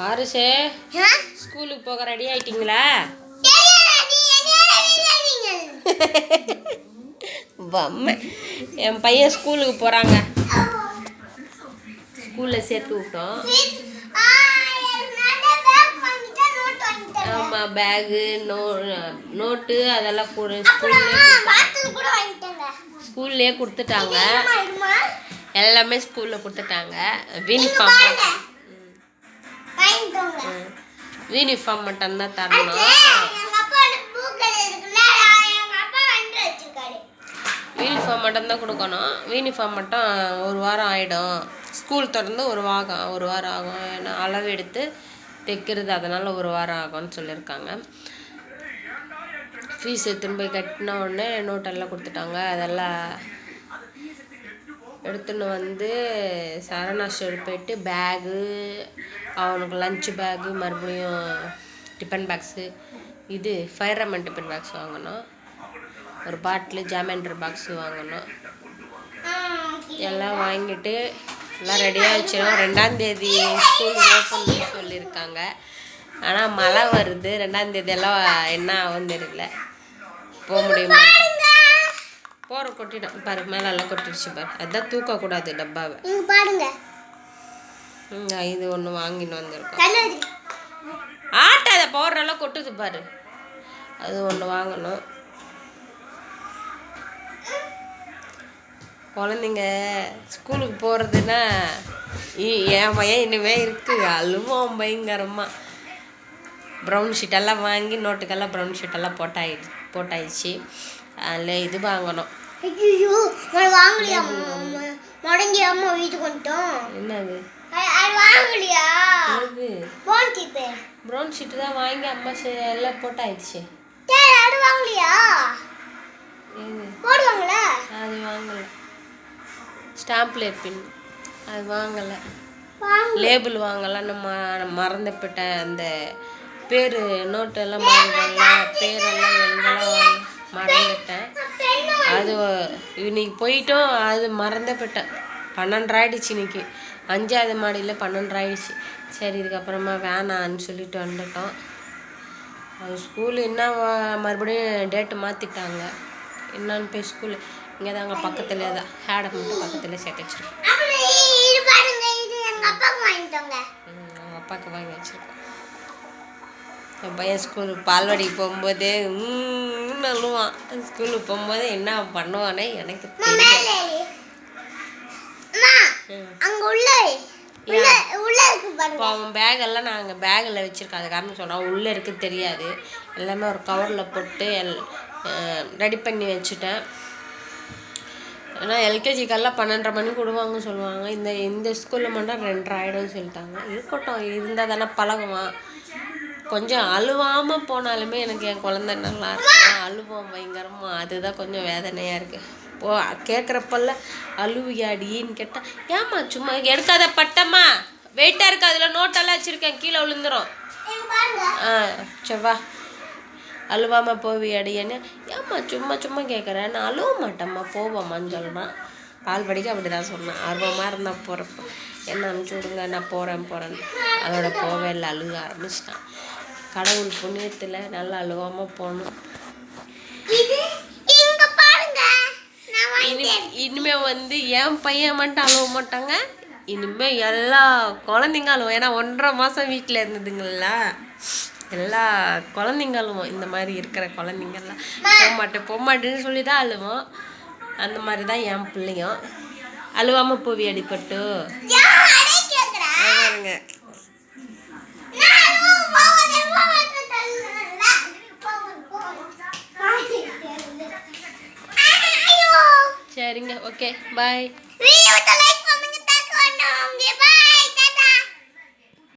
ஆரிஷே ஸ்கூலுக்கு போக ரெடி ஆயிட்டீங்களா? என் பையன் ஸ்கூலுக்கு போகிறாங்க. ஸ்கூலில் சேர்த்து விட்டோம். ஆமாம், பேகு நோட்டு அதெல்லாம் ஸ்கூல்லேயே கொடுத்துட்டாங்க. எல்லாமே ஸ்கூலில் கொடுத்துட்டாங்க. யூனிஃபார்ம் மட்டும்தான் தரணும். யூனிஃபார்ம் மட்டும்தான் கொடுக்கணும். யூனிஃபார்ம் மட்டும் ஒரு வாரம் ஆகிடும். ஸ்கூல் திறந்து ஒரு வாரம் ஆகும். ஏன்னா அளவு எடுத்து தைக்கிறது, அதனால் ஒரு வாரம் ஆகும்னு சொல்லியிருக்காங்க. ஃபீஸ் எடுத்துன்னு போய் கட்டின உடனே நோட்டெல்லாம் கொடுத்துட்டாங்க. அதெல்லாம் எடுத்துன்னு வந்து சரணா ஸ்டோர் போய்ட்டு பேகு, அவனுக்கு லஞ்சு பேகு, மறுபடியும் டிஃபன் பாக்ஸு, இது ஃபயர்மேன் டிஃபன் பாக்ஸ் வாங்கணும். ஒரு பாட்டில் ஜாமெண்ட்ரி பாக்ஸு வாங்கணும். எல்லாம் வாங்கிட்டு எல்லாம் ரெடியாக வச்சிடும். 2ஆம் தேதி ஸ்கூல் ஓப்பன் சொல்லியிருக்காங்க. ஆனால் மழை வருது. 2ஆம் தேதி எல்லாம் என்ன ஆகும் தெரியல. போக முடியுமா? போகிற கொட்டிடும் பாரு, மேலே எல்லாம் கொட்டிடுச்சு பாரு. அதுதான் தூக்கக்கூடாது டப்பாவை. இது ஒன்று வாங்கின்னு வந்திருக்கோம். ஆட்டாத போடுறெல்லாம் கொட்டுது பாரு. அது ஒன்று வாங்கணும். குழந்தைங்க ஸ்கூலுக்கு போகிறதுனா என் பையன் இனிமேல் இருக்குது. அழுவோம் பயங்கரமாக. ப்ரௌன் ஷீட்டெல்லாம் வாங்கி நோட்டுக்கெல்லாம் ப்ரௌன் ஷீட்டெல்லாம் போட்டாயிடுச்சு. அதில் இது வாங்கணும். என்னது ப்ரௌன் ஷீட்டு தான் வாங்கி அம்மா எல்லாம் போட்டாயிடுச்சு. அது வாங்கலை. ஸ்டாம்ப்லேட் பின் அது வாங்கலை. லேபிள் வாங்கலை. நான் மறந்துவிட்டேன். அந்த பேர் நோட்டெல்லாம் மாறிடல, பேரெல்லாம் எங்கெல்லாம் மறந்துட்டேன். அது இன்னைக்கு போயிட்டோம். அது மறந்தே போயிட்டேன். 12 ஆகிடுச்சு. இன்னைக்கு 5ஆவது மாடியில் 12 ஆகிடுச்சு. சரி, இதுக்கப்புறமா வேணான்னு சொல்லிட்டு வந்துட்டோம். அது ஸ்கூலு என்ன மறுபடியும் டேட்டு மாற்றிட்டாங்க. என்னான்னு போய் ஸ்கூலு இங்கே தாங்க பக்கத்துலேயே தான். ஹேடை மட்டும் பக்கத்துலேயே சேர்த்து வச்சுருக்கோம். அவங்க அப்பாவுக்கு வாங்கி வச்சுருக்கோம். என் பையன் ஸ்கூலுக்கு பால்வாடிக்கு போகும்போதே அழுவான். ஸ்கூலுக்கு போகும்போது என்ன பண்ணுவானே எனக்கு தெரியல. இப்போ அவன் பேகெல்லாம் நாங்கள் பேக்கில் வச்சுருக்கோம். அது காரணம் சொன்னால் உள்ளே இருக்கு தெரியாது. எல்லாமே ஒரு கவரில் போட்டு ரெடி பண்ணி வச்சுட்டேன். ஏன்னா எல்கேஜிக்கெல்லாம் 12:30 மணிக்கு விடுவாங்கன்னு சொல்லுவாங்க. இந்த ஸ்கூலில் மட்டும் 2:30 ஆகிடும்னு சொல்லிட்டாங்க. இருக்கட்டும், இருந்தால் தானே பழகுவான். கொஞ்சம் அழுவாமல் போனாலுமே எனக்கு என் குழந்தை நல்லா இருக்கும். அழுவோம் பயங்கரமாக. அதுதான் கொஞ்சம் வேதனையாக இருக்குது. கேட்குறப்பெல்லாம் அழுவியாடின்னு கேட்டால், ஏம்மா சும்மா எடுக்காத பட்டம்மா, வெயிட்டாக இருக்குது, அதில் நோட்டெல்லாம் வச்சுருக்கேன், கீழே விழுந்துடும். செவ்வா அழுவாமல் போவியாடின்னு, ஏம்மா சும்மா கேட்குறேன். நான் அழுவ மாட்டேம்மா, போவோம்மான்னு சொல்கிறான். பால்வாடிக்கு அப்படி தான் சொன்னேன். ஆர்வமாக இருந்தால் போகிறப்போ என்ன அனுப்பிச்சி விடுங்க, நான் போகிறேன்னு. அதோட போவே இல்லை, அழுக ஆரம்பிச்சிட்டான். கடவுள் புண்ணியத்தில் நல்லா அழுவாமல் போகணும். இனிமேல் வந்து என் பையன் மட்டும் அழுவ மாட்டாங்க. இனிமேல் எல்லா குழந்தைங்க அழுவோம். ஏன்னா 1.5 மாதம் வீட்டில் இருந்ததுங்களா, எல்லா குழந்தைங்களும் இந்த மாதிரி இருக்கிற குழந்தைங்கள்லாம் போகமாட்டேன்னு சொல்லி தான் அழுவோம். அந்த மாதிரி தான் என் பிள்ளையும். அழுவாமல் போவி அடிப்பட்டு பாருங்க. சரிங்க, ஓகே, பாய்.